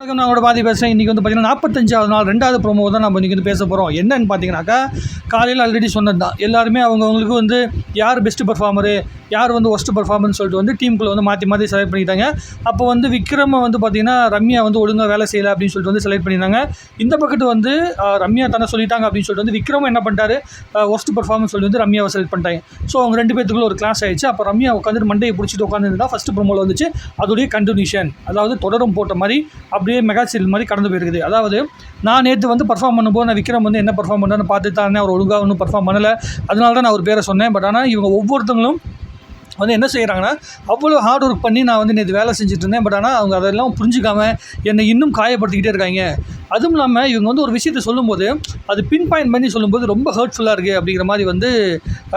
வணக்கம், நான் உங்களோட பாதி பேசுகிறேன். இன்றைக்கி வந்து பார்த்திங்கன்னா 45வது நாள் 2வது ப்ரோமோ தான் நம்ம இன்றைக்கி வந்து பேச போகிறோம். என்னன்னு பார்த்தீங்கன்னாக்கா, காலையில் ஆல்ரெடி சொன்னது தான். எல்லாருமே அவங்களுக்கு வந்து யார் பெஸ்ட்டு பர்ஃபார்மரு, யார் வந்து ஒஸ்ட்டு பர்ஃபார்மர்னு சொல்லிட்டு வந்து டீமுக்குள்ளே வந்து மாற்றி செலக்ட் பண்ணிட்டாங்க. அப்போ வந்து விக்ரமை வந்து பார்த்திங்கன்னா ரம்யா வந்து ஒழுங்காக வேலை செய்யலை அப்படின்னு சொல்லிட்டு வந்து செலக்ட் பண்ணியிருந்தாங்க. இந்த பக்கத்து வந்து ரம்யா தானே சொல்லிட்டாங்க அப்படின்னு சொல்லிட்டு வந்து விக்ரம் என்ன பண்ணிட்டாரு, ஒஸ்ட்டு பர்ஃபார்மன்ஸ் சொல்லிட்டு வந்து ரம்யாவை செலக்ட் பண்ணிட்டாங்க. ஸோ அவங்க ரெண்டு பேத்துக்குள்ள ஒரு கிளாஸ் ஆகிடுச்சு. அப்போ ரம்யா உட்காந்துட்டு மண்டையை பிடிச்சிட்டு உட்காந்துருந்தா ஃபஸ்ட்டு ப்ரோமோவில் வந்துச்சு. அதோடைய கண்டினியூஷன், அதாவது தொடரும் போட்ட மாதிரி அப்படியே மெகா சீரியல் மாதிரி கடந்து போயிருக்குது. அதாவது நான் நேற்று வந்து பர்ஃபார்ம் பண்ணும்போது நான் விக்ரம் வந்து என்ன பர்ஃபார்ம் பண்ணான்னு பார்த்து தானே அவர் ஒழுங்காக ஒன்றும் பர்ஃபார்ம் பண்ணலை. அதனால தான் நான் அவர் பேரை சொன்னேன். பட் ஆனால் இவங்க ஒவ்வொருத்தங்களும் வந்து என்ன செய்கிறாங்கன்னா, அவ்வளோ ஹார்ட் ஒர்க் பண்ணி நான் வந்து நேற்று வேலை செஞ்சுட்டு இருந்தேன். பட் ஆனால் அவங்க அதெல்லாம் புரிஞ்சிக்காமல் என்னை இன்னும் காயப்படுத்திக்கிட்டே இருக்காங்க. அதுவும் இல்லாமல் இவங்க வந்து ஒரு விஷயத்தை சொல்லும்போது அது பின் பாயிண்ட் பண்ணி சொல்லும்போது ரொம்ப ஹர்ட்ஃபுல்லாக இருக்குது அப்படிங்கிற மாதிரி வந்து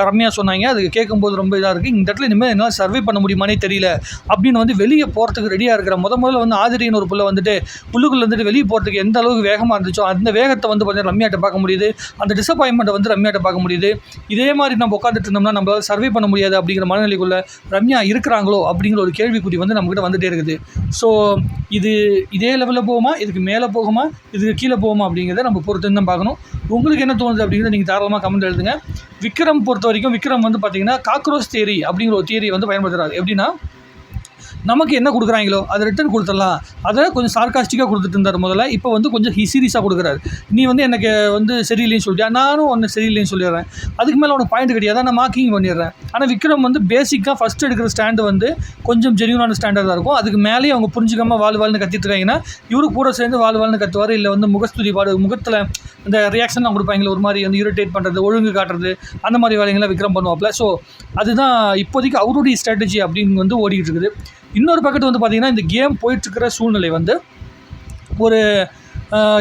ரம்யா சொன்னாங்க. அது கேட்கும்போது ரொம்ப இதாக இருக்குது. இந்த இடத்துல இனிமேல் என்னால் சர்வே பண்ண முடியுமானே தெரியல அப்படின்னு வந்து வெளியே போகிறதுக்கு ரெடியாக இருக்கிற முதல்ல வந்து ஆதிரின்னு ஒரு புள்ள வந்துட்டு உள்ளுக்குள்ளே வந்துட்டு வெளியே போகிறதுக்கு எந்த அளவுக்கு வேகமாக இருந்துச்சோ அந்த வேகத்தை வந்து பார்த்தீங்கன்னா ரம்யாட்ட பார்க்க முடியுது. அந்த டிசப்பாயின்மெண்ட்டை வந்து ரம்யாட்ட பார்க்க முடியுது. இதே மாதிரி நம்ம உட்காந்துட்டு இருந்தோம்னா நம்மளால் சர்வே பண்ண முடியாது அப்படிங்கிற மனநிலைக்குள்ள ரம்யா இருக்கிறாங்களோ அப்படிங்கிற ஒரு கேள்விக்குறி வந்து நம்மகிட்ட வந்துகிட்டே இருக்குது. ஸோ இதே லெவலில் போகுமா, இதுக்கு மேலே போகுமா, இதுக்கு கீழே போகுமா அப்படிங்கிறத நம்ம பொறுத்து தான் பார்க்கணும். உங்களுக்கு என்ன தோணுது அப்படிங்கிறத நீங்கள் தாராளமாக கமெண்ட் எழுதுங்க. விக்ரம் பொறுத்த வரைக்கும் விக்ரம் வந்து பார்த்திங்கன்னா காக்ரோச் தியரி அப்படிங்கிற ஒரு தியரியை வந்து பயன்படுத்துகிறாரு. எப்படின்னா, நமக்கு என்ன கொடுக்குறாங்களோ அதை ரிட்டன் கொடுத்துடலாம். அதை கொஞ்சம் சார்காஸ்டிக்காக கொடுத்துட்டு இருந்தார் முதல்ல. இப்போ வந்து கொஞ்சம் சீரியஸாக கொடுக்குறாரு. நீ வந்து எனக்கு வந்து சரியில்லைன்னு சொல்லிட்டியா, நானும் ஒன்று சரியில்லைன்னு சொல்லிடுறேன். அதுக்கு மேலே உனக்கு பாயிண்ட் கிடையாது, நான் மார்க்கிங் பண்ணிடுறேன். ஆனால் விக்ரம் வந்து பேசிக்காக ஃபஸ்ட்டு எடுக்கிற ஸ்டாண்டு வந்து கொஞ்சம் ஜென்யூனான ஸ்டாண்டாக தான் இருக்கும். அதுக்கு மேலேயே அவங்க புரிஞ்சிக்காமல் வாழ்னு கத்திட்டு இருக்காங்கன்னா இவரு கூட சேர்ந்து வாழ்னு கத்துவார். இல்லை வந்து முகஸ்துதி முகத்தில் இந்த ரியாக்ஷன்லாம் கொடுப்பாங்களே ஒரு மாதிரி வந்து இரிட்டேட் பண்ணுறது, ஒழுங்கு காட்டுறது, அந்த மாதிரி வேலைங்களாம் விக்ரம் பண்ணுவாப்பில். ஸோ அதுதான் இப்போதைக்கு அவருடைய ஸ்ட்ராட்டஜி அப்படின்னு வந்து ஓடிக்கிட்டு இருக்குது. இன்னொரு பக்கத்து வந்து பார்த்திங்கன்னா, இந்த கேம் போயிட்டுருக்கிற சூழ்நிலை வந்து ஒரு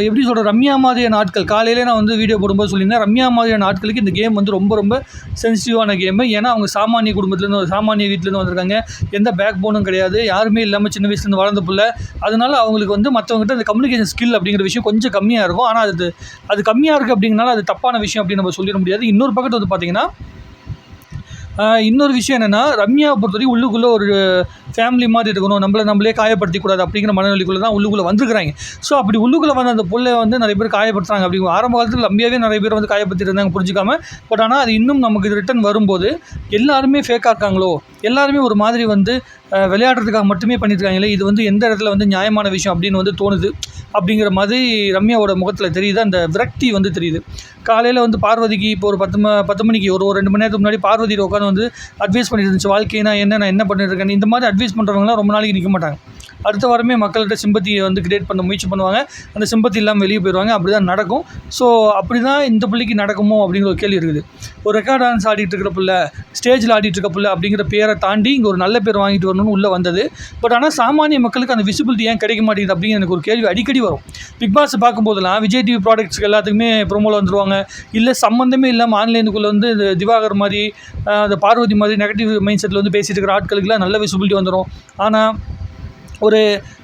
எப்படி சொல்கிற, ரம்யா மாதிரியான ஆட்கள் காலையிலே நான் வந்து வீடியோ போடும்போது சொல்லியிருந்தேன், ரம்யா மாதிரியான ஆட்களுக்கு இந்த கேம் வந்து ரொம்ப ரொம்ப சென்சிட்டிவான கேமு. ஏன்னா அவங்க சாமானிய குடும்பத்துலேருந்து சாமானிய வீட்டிலேருந்து வந்திருக்காங்க. எந்த பேக் போனும் கிடையாது, யாருமே இல்லாமல் சின்ன வயசுலேருந்து வளர்ந்த பிள்ளை. அதனால் அவங்களுக்கு வந்து மற்றவங்ககிட்ட அந்த கம்யூனிகேஷன் ஸ்கில் அப்படிங்கிற விஷயம் கொஞ்சம் கம்மியாக இருக்கும். ஆனால் அது கம்மியாக இருக்குது அப்படிங்கிறனால அது தப்பான விஷயம் அப்படின்னு நம்ம சொல்லிட முடியாது. இன்னொரு பக்கத்து வந்து பார்த்திங்கன்னா, இன்னொரு விஷயம் என்னென்னா, ரம்யாவை பொறுத்தவரைக்கும் உள்ளுக்குள்ளே ஒரு ஃபேமிலி மாதிரி இருக்கணும், நம்மளே காயப்படுத்திக்கூடாது அப்படிங்கிற மனநிலைக்குள்ளே தான் உள்ளுக்குள்ளே வந்துருக்குறாங்க. ஸோ அப்படி உள்ளுக்குள்ளே வந்து அந்த புள்ளை வந்து நிறைய பேர் காயப்படுத்துறாங்க. அப்படி ஆரம்ப காலத்தில் ரம்யாவே நிறைய பேர் வந்து காயப்படுத்திட்டு இருந்தாங்க புரிஞ்சிக்காம. பட் ஆனால் அது இன்னும் நமக்கு இது ரிட்டன் வரும்போது எல்லாருமே ஃபேக்காக இருக்காங்களோ, எல்லாருமே ஒரு மாதிரி வந்து விளையாடுறதுக்காக மட்டுமே பண்ணியிருக்காங்களே, இது வந்து எந்த இடத்துல வந்து நியாயமான விஷயம் அப்படின்னு வந்து தோணுது அப்படிங்கிற மாதிரி ரம்யாவோட முகத்தில் தெரியுது. அந்த விரக்தி வந்து தெரியுது. காலையில் வந்து பார்வதிக்கு இப்போ ஒரு 10 மணிக்கு ஒரு 2 மணி நேரத்துக்கு முன்னாடி பார்வதியில் உட்காந்து வந்து அட்வைஸ் பண்ணிட்டு இருந்துச்சு. வாழ்க்கைனா என்ன, நான் என்ன பண்ணிட்டுருக்கேன், இந்த மாதிரி அட்வைஸ் பண்ணுறவங்களாம் ரொம்ப நாளைக்கு நிற்க மாட்டாங்க. அடுத்த வாரமே மக்கள்கிட்ட சிம்பத்தியை வந்து கிரியேட் பண்ண முயற்சி பண்ணுவாங்க. அந்த சிம்பத்தி இல்லாமல் வெளியே போயிடுவாங்க. அப்படி தான் நடக்கும். ஸோ அப்படி தான் இந்த பிள்ளைக்கு நடக்குமோ அப்படிங்கிற ஒரு கேள்வி இருக்குது. ஒரு ரெக்கார்ட் டான்ஸ் ஆடிட்டு இருக்கிற பிள்ளை, ஸ்டேஜில் ஆடிட்டு இருக்க பிள்ளை அப்படிங்கிற பேரை தாண்டி இங்கே ஒரு நல்ல பேர் வாங்கிட்டு வரணும்னு உள்ளே வந்தது. பட் ஆனால் சாமானிய மக்களுக்கு அந்த விசிபிலிட்டி ஏன் கிடைக்க மாட்டேங்குது அப்படிங்கிற எனக்கு ஒரு கேள்வி அடிக்கடி வரும். பிக் பாஸ் பார்க்கும்போதெல்லாம் விஜய் டிவி ப்ராடக்ட்ஸ்க்கு எல்லாத்துக்குமே ப்ரோமோவில் வந்துடுவாங்க. இல்லை சம்மந்தமே இல்லாமல் ஆன்லைனுக்குள்ளே வந்து இந்த திவாகர் மாதிரி, அந்த பார்வதி மாதிரி நெகட்டிவ் மைண்ட் செட்டில் வந்து பேசிகிட்டு இருக்கிற ஆட்களுக்குலாம் நல்ல விசிபிலிட்டி வந்துடும். ஆனால் ஒரு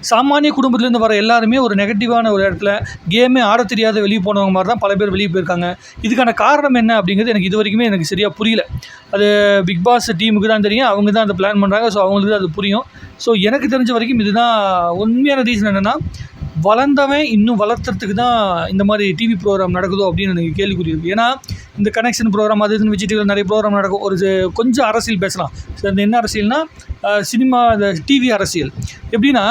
சாமானிய குடும்பத்துலேருந்து வர எல்லாருமே ஒரு நெகட்டிவான ஒரு இடத்துல கேமே ஆட தெரியாத வெளியே போனவங்க மாதிரி தான் பல பேர் வெளியே போயிருக்காங்க. இதுக்கான காரணம் என்ன அப்படிங்கிறது எனக்கு இது வரைக்குமே எனக்கு சரியாக புரியல. அது பிக் பாஸ் டீமுக்கு தான் தெரியும், அவங்க தான் அதை பிளான் பண்ணுறாங்க. ஸோ அவங்களுக்கு தான் அது புரியும். ஸோ எனக்கு தெரிஞ்ச வரைக்கும் இதுதான் உண்மையான ரீசன். என்னென்னா, வளர்ந்தவன் இன்னும் வளர்த்துறதுக்கு தான் இந்த மாதிரி டிவி ப்ரோக்ராம் நடக்குதோ அப்படின்னு எனக்கு கேள்விக்குறி இருக்குது. ஏன்னா இந்த கனெக்ஷன் ப்ரோக்ராம் அது இதுன்னு விஜய் டிவியில் நிறைய ப்ரோக்ராம் நடக்கும். கொஞ்சம் அரசியல் பேசலாம். அந்த என்ன அரசியல்னால் சினிமா, இந்த டிவி அரசியல். எப்படின்னா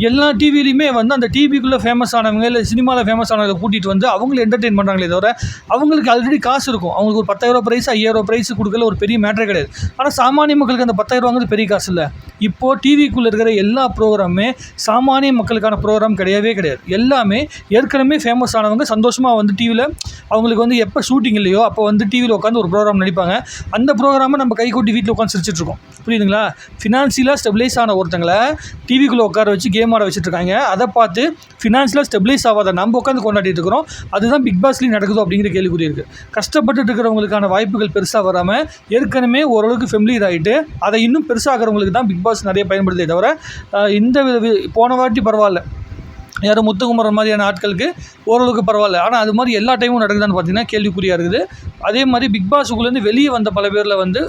எல்லா டிவிலையுமே வந்து அந்த டிவிக்குள்ளே ஃபேமஸ் ஆனவங்க, இல்லை சினிமாவில் ஃபேமஸ் ஆனவங்களை கூட்டிகிட்டு வந்து அவங்கள என்டர்டெயின் பண்ணுறாங்களே தவிர அவங்களுக்கு ஆல்ரெடி காசு இருக்கும். அவங்களுக்கு ஒரு 10,000 ப்ரைஸ் 5,000 ப்ரைஸ் கொடுக்கல ஒரு பெரிய மேட்டரே கிடையாது. ஆனால் சாமானிய மக்களுக்கு அந்த 10,000 பெரிய காசு இல்லை. இப்போது டிவிக்குள்ளே இருக்கிற எல்லா ப்ரோக்ராமே சாமானிய மக்களுக்கான ப்ரோக்ராம் கிடையவே கிடையாது. எல்லாமே ஏற்கனவே ஃபேமஸ் ஆனவங்க சந்தோஷமாக வந்து டிவியில் அவங்களுக்கு வந்து எப்போ ஷூட்டிங் இல்லையோ அப்போ வந்து டிவியில் உட்காந்து ஒரு ப்ரோக்ராம் நடிப்பாங்க. அந்த ப்ரோக்ராமை நம்ம கை கொட்டி வீட்டில் உட்காந்து சிரிச்சிட்ருக்கோம். புரியுதுங்களா? ஃபினான்ஷியலாக ஸ்டெபிலைஸ் ஆன ஒருத்தங்களை டிவிக்குள்ளே உட்கார வச்சு கேம் ஆட வச்சுட்ருக்காங்க. அதை பார்த்து ஃபினான்ஷியலாக ஸ்டெபிலைஸ் ஆகாத நம்ம உட்காந்து கொண்டாடிட்டு இருக்கிறோம். அதுதான் பிக் பாஸ்லேயும் நடக்குதோ அப்படிங்கிற கேள்விக்குறி இருக்குது. கஷ்டப்பட்டு இருக்கிறவங்களுக்கான வாய்ப்புகள் பெருசாக வராமல் ஏற்கனவே ஓரளவுக்கு ஃபெமிலியர் ஆகிட்டு அதை இன்னும் பெருசாகிறவங்களுக்கு தான் பிக் பாஸ் நிறைய பயன்படுத்தே தவிர இந்த போன வாட்டி பரவாயில்ல, யாரும் முத்துக்குமரன் மாதிரியான ஆட்களுக்கு ஓரளவுக்கு பரவாயில்ல. ஆனால் அது மாதிரி எல்லா டைமும் நடக்குதான்னு பார்த்தீங்கன்னா கேள்விக்குறியாக இருக்குது. அதே மாதிரி பிக் பாஸுக்குள்ளேருந்து வெளியே வந்த பல பேரில் வந்து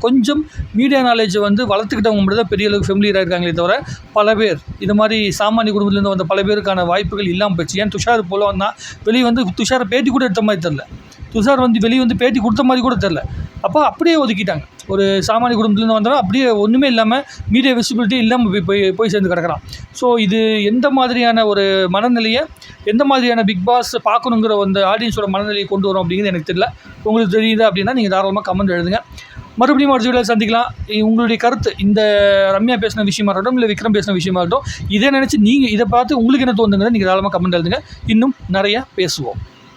கொஞ்சம் மீடியா நாலேஜை வந்து வளர்த்துக்கிட்டவங்க மட்டும் தான் பெரிய அளவுக்கு ஃபெமிலியராக இருக்காங்களே தவிர, பல பேர் இது மாதிரி சாமானிய குடும்பத்துலேருந்து வந்த பல பேருக்கான வாய்ப்புகள் இல்லாமல் போச்சு. ஏன் துஷார் போல வந்தால் வெளியே வந்து துஷாரை பேட்டி கூட எடுத்த மாதிரி தெரில, துஷார் வந்து வெளியே வந்து பேட்டி கொடுத்த மாதிரி கூட தெரில. அப்போ அப்படியே ஒதுக்கிட்டாங்க. ஒரு சாமானிய குடும்பத்துலேருந்து வந்தவன் அப்படியே ஒன்றுமே இல்லாமல் மீடியா விசிபிலிட்டி இல்லாமல் போய் சேர்ந்து கிடக்கிறான். ஸோ இது எந்த மாதிரியான ஒரு மனநிலையை, எந்த மாதிரியான பிக் பாஸ் பார்க்கணுங்கிற அந்த ஆடியன்ஸோட மனநிலையை கொண்டு வரும் அப்படிங்கிறது எனக்கு தெரியல. உங்களுக்கு தெரியுது அப்படின்னா நீங்கள் தாராளமாக கமெண்ட் எழுதுங்க. மறுபடியும் அடுத்த வீடியோவில் சந்திக்கலாம். உங்களுடைய கருத்து இந்த ரம்யா பேசின விஷயமா இருக்கட்டும், இல்லை விக்ரம் பேசின விஷயமா இருக்கட்டும், இதை நினச்சி நீங்கள் இதை பார்த்து உங்களுக்கு என்ன தோணுங்கிறத நீங்கள் தாராளமாக கமெண்ட் எழுதுங்க. இன்னும் நிறையா பேசுவோம்.